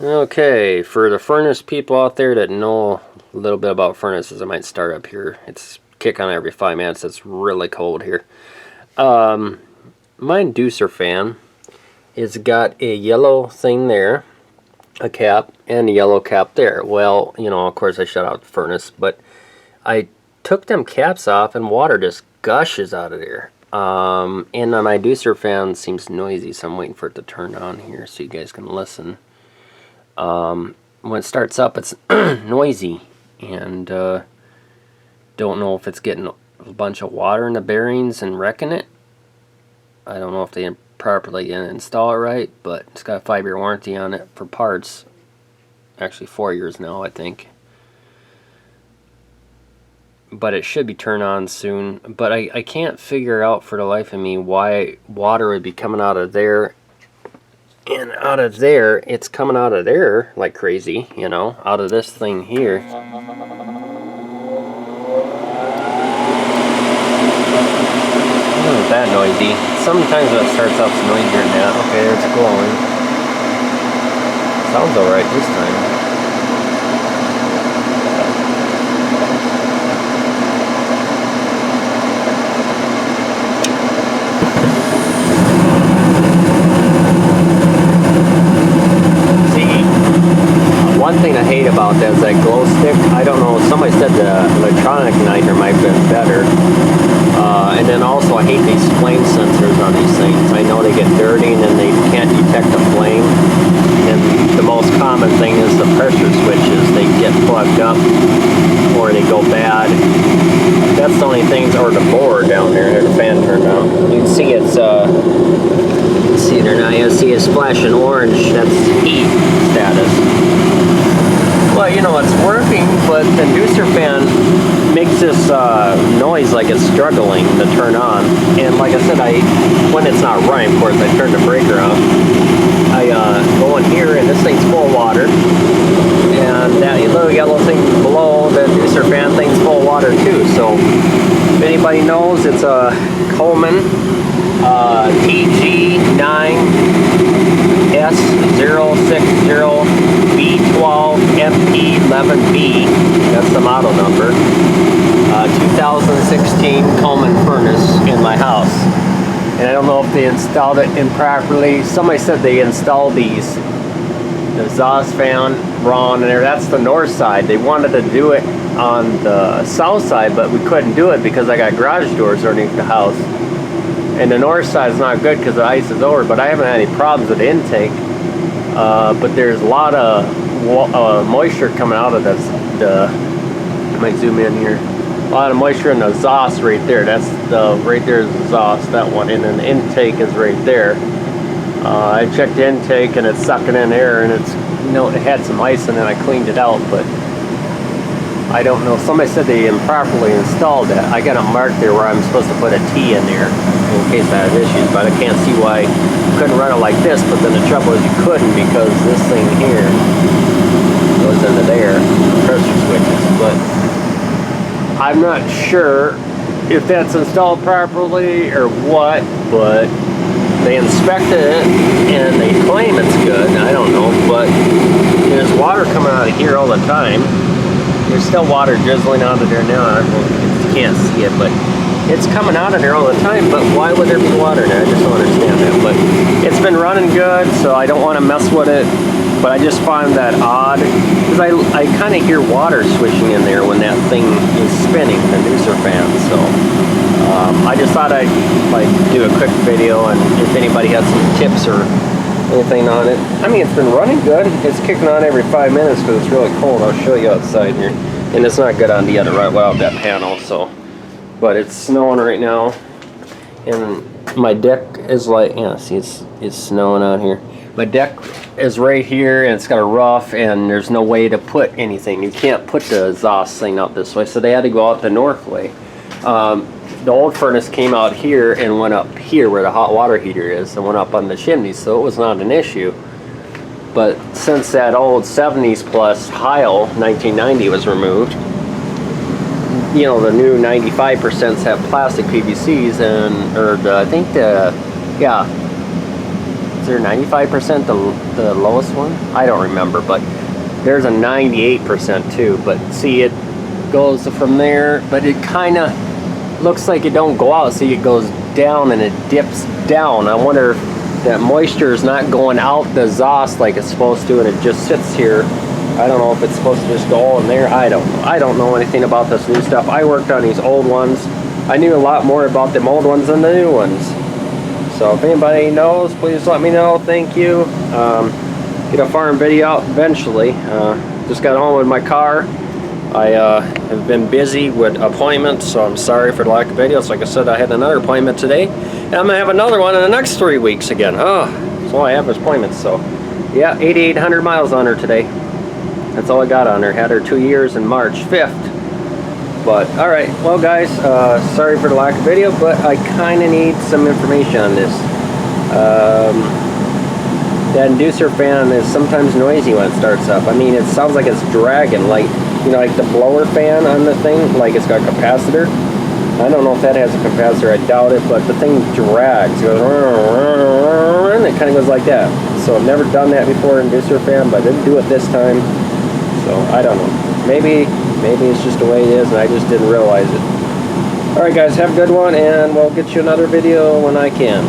Okay, for the furnace people out there that know a little bit about furnaces, I might start up here. It's kick on every 5 minutes. It's really cold here. My Inducer fan has got a yellow thing there, a cap, and a yellow cap there. Well, you know, of course I shut out the furnace, but I took them caps off and water just gushes out of there. And my Inducer fan seems noisy, so I'm waiting for it to turn on here so you guys can listen. When it starts up, it's noisy, and don't know if it's getting a bunch of water in the bearings and wrecking it. I don't know if they didn't properly install it right, but it's got a 5-year warranty on it for parts. Actually 4 years now, I think. But it should be turned on soon. But I can't figure out for the life of me why water would be coming out of there and out of there. It's coming out of there like crazy, you know, out of this thing here. Not that noisy. Sometimes when it starts up, it's noisier than that. Okay, there it's glowing. Sounds alright this time. One thing I hate about that is that glow stick. I don't know, somebody said the electronic igniter might have been better. And then also I hate these flame sensors on these things. I know they get dirty and then they can't detect a flame. And the most common thing is the pressure switches. They get plugged up or they go bad. That's the only things, or the board down there, the fan turned on. You can see it's, see there now, you see it's flashing orange. That's heat status. Well, you know, it's working, but the Inducer fan makes this noise like it's struggling to turn on. And like I said, when it's not running, of course, I turn the breaker off. I go in here, and this thing's full of water. And that little yellow thing below the Inducer fan thing's full of water too. So if anybody knows, it's a Coleman TG9S060B12MP11B. That's the model number. 2016 Coleman furnace in my house. And I don't know if they installed it improperly. Somebody said they installed the exhaust fan wrong, and that's the north side. They wanted to do it on the south side, but we couldn't do it because I got garage doors underneath the house. And the north side is not good because the ice is over, but I haven't had any problems with the intake. But there's a lot of moisture coming out of this. I might zoom in here. A lot of moisture in the exhaust right there. That's right there is the exhaust, that one. And then the intake is right there. I checked the intake and it's sucking in air, and it's, you know, it had some ice in it. I cleaned it out, but I don't know. Somebody said they improperly installed that. I got it marked there where I'm supposed to put a T in there in case I have issues, but I can't see why you couldn't run it like this. But then the trouble is you couldn't, because this thing here goes into there, the pressure switches. But I'm not sure if that's installed properly or what, but they inspected it and they claim it's good. I don't know, but there's water coming out of here all the time. There's still water drizzling out of there now. I don't know if you can't see it, but it's coming out of there all the time. But why would there be water there? I just don't understand that. But it's been running good, so I don't want to mess with it. But I just find that odd, because I kind of hear water swishing in there when that thing is spinning, the Inducer fan. So I just thought I'd do a quick video, and if anybody has some tips or anything on it. I mean, it's been running good. It's kicking on every 5 minutes because it's really cold. I'll show you outside here. And it's not good on the other right without that panel, so. But it's snowing right now. And my deck is like, yeah, see, it's snowing out here. My deck is right here, and it's got a roof, and there's no way to put anything. You can't put the exhaust thing out this way, so they had to go out the north way. The old furnace came out here and went up here where the hot water heater is, and went up on the chimney, so it was not an issue. But since that old 70s plus Heil 1990 was removed, you know, the new 95% have plastic PVCs, and I think is there 95% the lowest one? I don't remember, but there's a 98% too. But see, it goes from there, but it kind of looks like it don't go out. See, it goes down and it dips down. I wonder if that moisture is not going out the exhaust like it's supposed to, and it just sits here. I don't know if it's supposed to just go in there. I don't know. I don't know anything about this new stuff. I worked on these old ones. I knew a lot more about them old ones than the new ones. So if anybody knows, please let me know. Thank you. Get a farm video out eventually. Just got home with my car. I have been busy with appointments, so I'm sorry for the lack of videos. Like I said, I had another appointment today, and I'm going to have another one in the next 3 weeks again. Oh, that's all I have is appointments. So yeah, 8,800 miles on her today. That's all I got on her. Had her 2 years in March 5th. But alright, well guys, sorry for the lack of video, but I kind of need some information on this. That inducer fan is sometimes noisy when it starts up. I mean, it sounds like it's dragging, like, you know, like the blower fan on the thing, like it's got a capacitor. I don't know if that has a capacitor, I doubt it, but the thing drags. It goes, and it kind of goes like that. So I've never done that before, inducer fan, but I didn't do it this time. So I don't know. Maybe it's just the way it is and I just didn't realize it. Alright guys, have a good one, and we'll get you another video when I can.